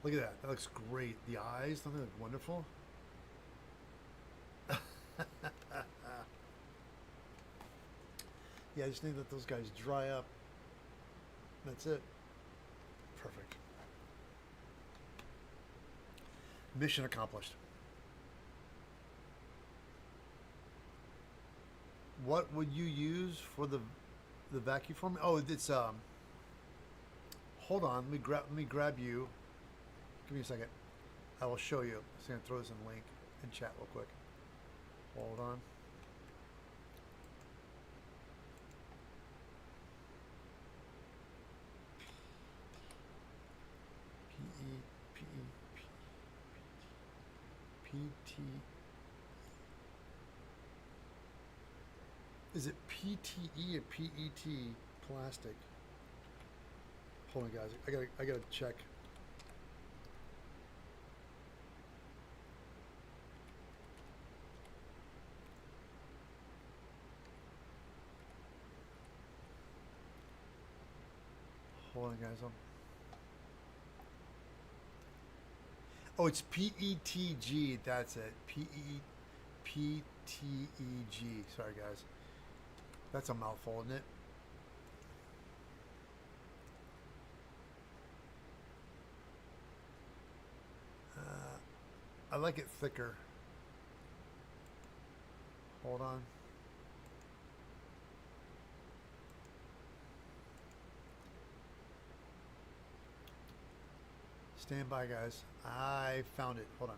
Look at that. That looks great. The eyes, don't they look wonderful? Yeah, I just need to let those guys dry up. That's it. Perfect. Mission accomplished. What would you use for the vacuum form? Oh, it's hold on, let me grab you. Give me a second. I will show you. I'm just gonna throw this in link in chat real quick. Hold on. PT Is it PTE or PET plastic? Hold on, guys. I gotta check. Hold on, guys. Oh, it's PETG. That's it. PTEG. Sorry, guys. That's a mouthful, isn't it? I like it thicker. Hold on. Stand by, guys. I found it. Hold on.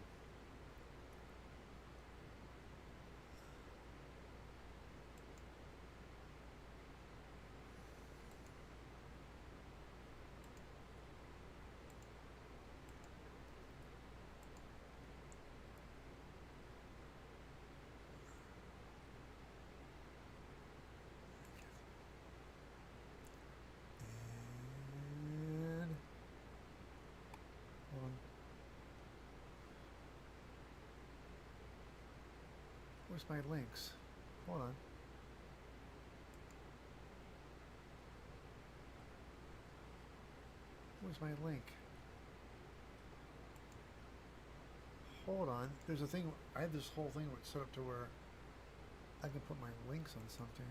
And hold on. Where's my links? Hold on. Where's my link? Hold on. There's a thing. I have this whole thing set up to where I can put my links on something.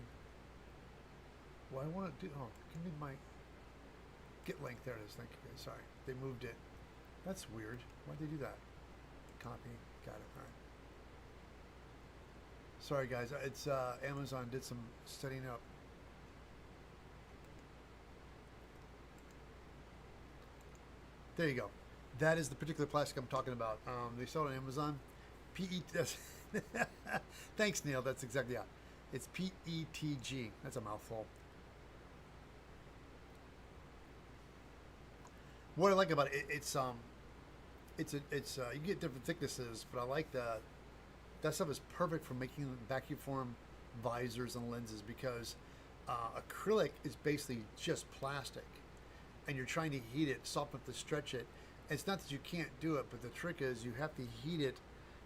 What I want to do. Oh, give me my get link. There it is. Thank you, guys. Sorry, they moved it. That's weird. Why'd they do that? Copy. Got it. All right. Sorry, guys. It's Amazon did some setting up. There you go. That is the particular plastic I'm talking about. They sell it on Amazon. PET. Thanks, Neil. That's exactly it. It's PETG. That's a mouthful. What I like about it, it's you get different thicknesses, but I like that stuff is perfect for making vacuum form visors and lenses because acrylic is basically just plastic, and you're trying to heat it, soften it to stretch it. It's not that you can't do it, but the trick is you have to heat it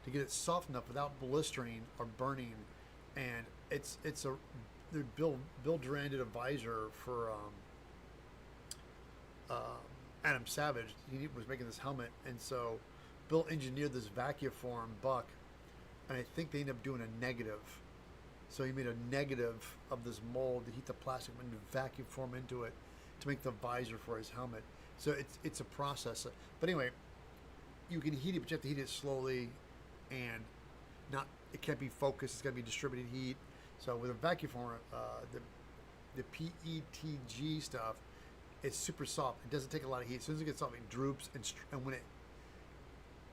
to get it soft enough without blistering or burning. And it's a Bill Duran did a visor for Adam Savage. He was making this helmet, and so Bill engineered this vacuum form buck, and I think they ended up doing a negative. So he made a negative of this mold to heat the plastic and vacuum form into it to make the visor for his helmet. So it's a process. But anyway, you can heat it, but you have to heat it slowly, and not it can't be focused. It's got to be distributed heat. So with a vacuum former, the PETG stuff, it's super soft. It doesn't take a lot of heat. As soon as it gets soft, it droops, and when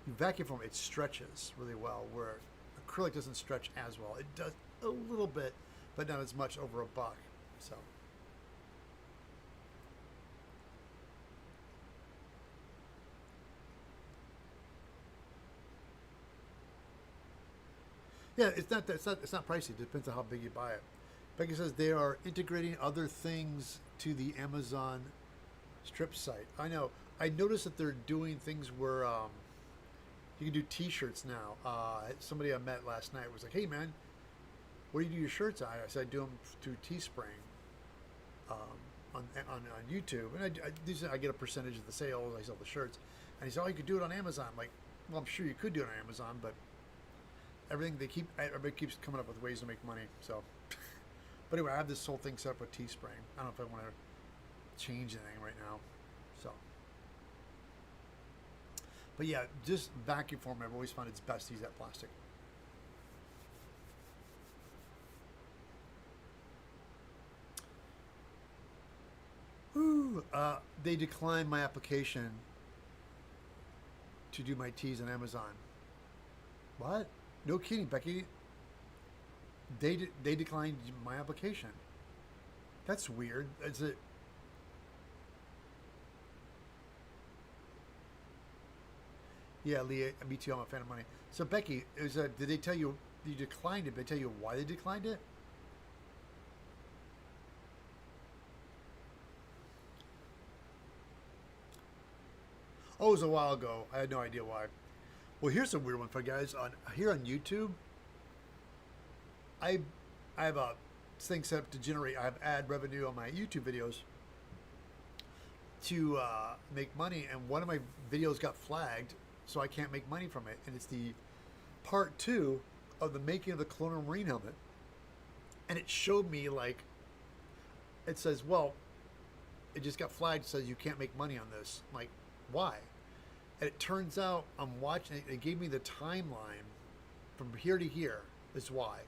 you vacuum form, it stretches really well. Where acrylic doesn't stretch as well. It does a little bit, but not as much over a buck. So. Yeah, it's not pricey. It depends on how big you buy it. Becky says they are integrating other things to the Amazon strip site. I know. I noticed that they're doing things where you can do T-shirts now. Somebody I met last night was like, "Hey man, where do you do your shirts at?" I said, "I do them through Teespring on YouTube, and I get a percentage of the sales. I sell the shirts." And he said, "Oh, you could do it on Amazon." I'm like, "Well, I'm sure you could do it on Amazon, but." Everybody keeps coming up with ways to make money. So, but anyway, I have this whole thing set up with Teespring. I don't know if I want to change anything right now. So, but yeah, just vacuum form. I've always found it's best to use that plastic. Woo! They declined my application to do my teas on Amazon. What? No kidding, Becky. They declined my application. That's weird. Is it? Yeah, Leah. Me too. I'm a fan of money. So Becky, did they tell you you declined it? Did they tell you why they declined it? Oh, it was a while ago. I had no idea why. Well, here's a weird one for you guys. On YouTube, I I have a thing set up to generate. I have ad revenue on my YouTube videos to make money, and one of my videos got flagged, so I can't make money from it. And it's the part two of the making of the Colonial Marine helmet, and it showed me like it says, well, it just got flagged. It says you can't make money on this. I'm like, why? And it turns out I'm watching it. It gave me the timeline from here to here. Is why.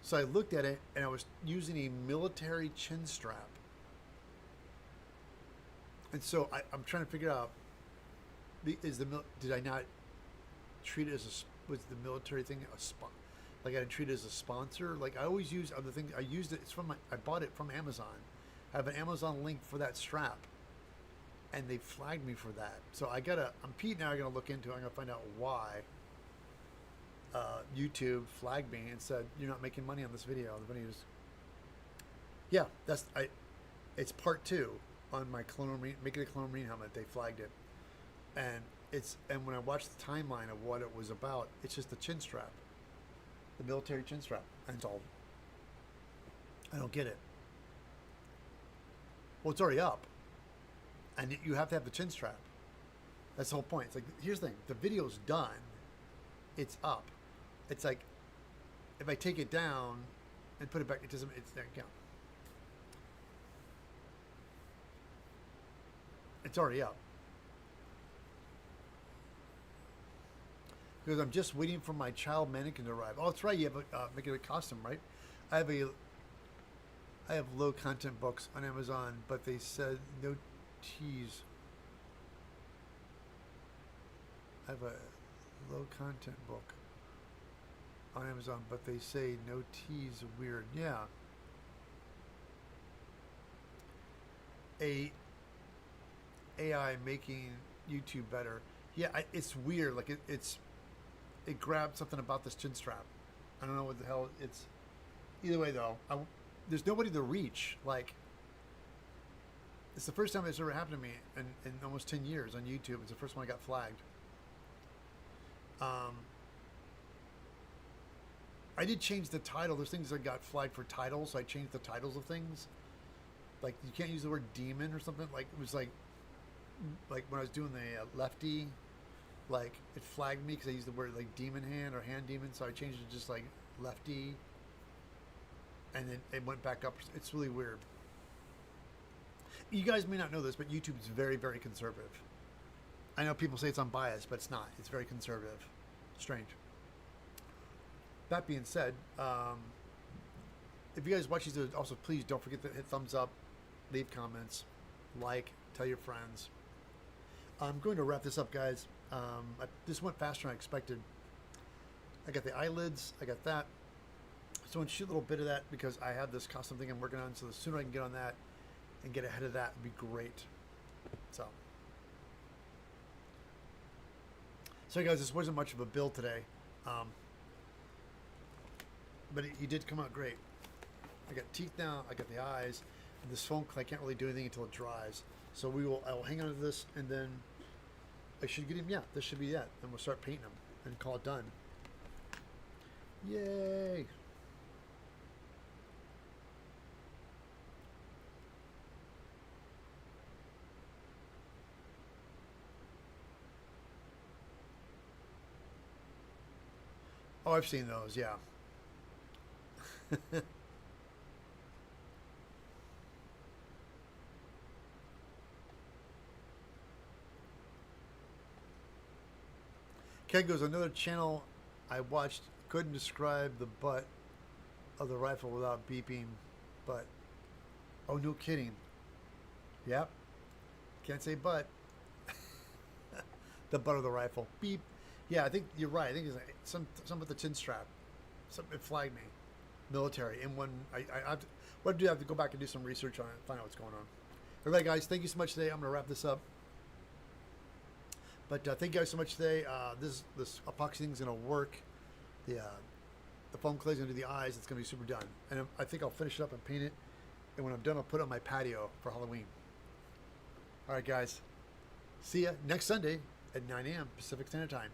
So I looked at it, and I was using a military chin strap. And so I'm trying to figure out, did I not treat it as was the military thing a spot? Like I didn't treat it as a sponsor. Like I always use other things. I used it. It's from I bought it from Amazon. I have an Amazon link for that strap, and they flagged me for that. So I'm Pete now. I'm gonna look into it. I'm gonna find out why. YouTube flagged me and said you're not making money on this video. The video's, yeah, it's part two on my Colonial Marine, making the Colonial Marine helmet. They flagged it, and when I watched the timeline of what it was about, it's just the chin strap, the military chin strap, and it's all. I don't get it. Well, it's already up, and you have to have the chin strap. That's the whole point. It's like, here's the thing: the video's done, it's up. It's like, if I take it down and put it back, it doesn't. It's there. Yeah. It's already up. Because I'm just waiting for my child mannequin to arrive. Oh, that's right. You have making a costume, right? I have low content books on Amazon, but they said no teas. I have a low content book on Amazon, but they say no teas. Weird. Yeah. AI making YouTube better. Yeah, it's weird. Like it grabbed something about this chin strap. I don't know what the hell it's. Either way, though, there's nobody to reach. Like, it's the first time it's ever happened to me in almost 10 years on YouTube. It's the first one I got flagged. I did change the title. There's things that got flagged for titles, so I changed the titles of things. Like, you can't use the word demon or something. Like, it was like when I was doing the lefty, like, it flagged me because I used the word, like, demon hand or hand demon, so I changed it to just, like, lefty. And then it went back up. It's really weird. You guys may not know this, but YouTube is very, very conservative. I know people say it's unbiased, but it's not. It's very conservative. Strange. That being said, if you guys watch these, also please don't forget to hit thumbs up, leave comments, like, tell your friends. I'm going to wrap this up, guys. This went faster than I expected. I got the eyelids. I got that. So I'm going to shoot a little bit of that because I have this custom thing I'm working on. So the sooner I can get on that and get ahead of that would be great. So guys, this wasn't much of a build today. But he did come out great. I got teeth now. I got the eyes. And this foam clay, I can't really do anything until it dries. So I will hang on to this, and then I should get him. Yeah, this should be that. And we'll start painting him and call it done. Yay! Oh, I've seen those. Yeah. Ken goes, another channel I watched couldn't describe the butt of the rifle without beeping, but oh, no kidding. Yep. Can't say butt. The butt of the rifle. Beep. Yeah, I think you're right. I think it's like some with the chin strap. It flagged me. Military. And when I have to, what do I have to go back and do some research on it, find out what's going on. All right, guys, thank you so much today. I'm going to wrap this up. But thank you guys so much today. This epoxy thing is going to work. The foam clay is going to do the eyes. It's going to be super done. And I think I'll finish it up and paint it. And when I'm done, I'll put it on my patio for Halloween. All right, guys. See ya next Sunday at 9 a.m. Pacific Standard Time.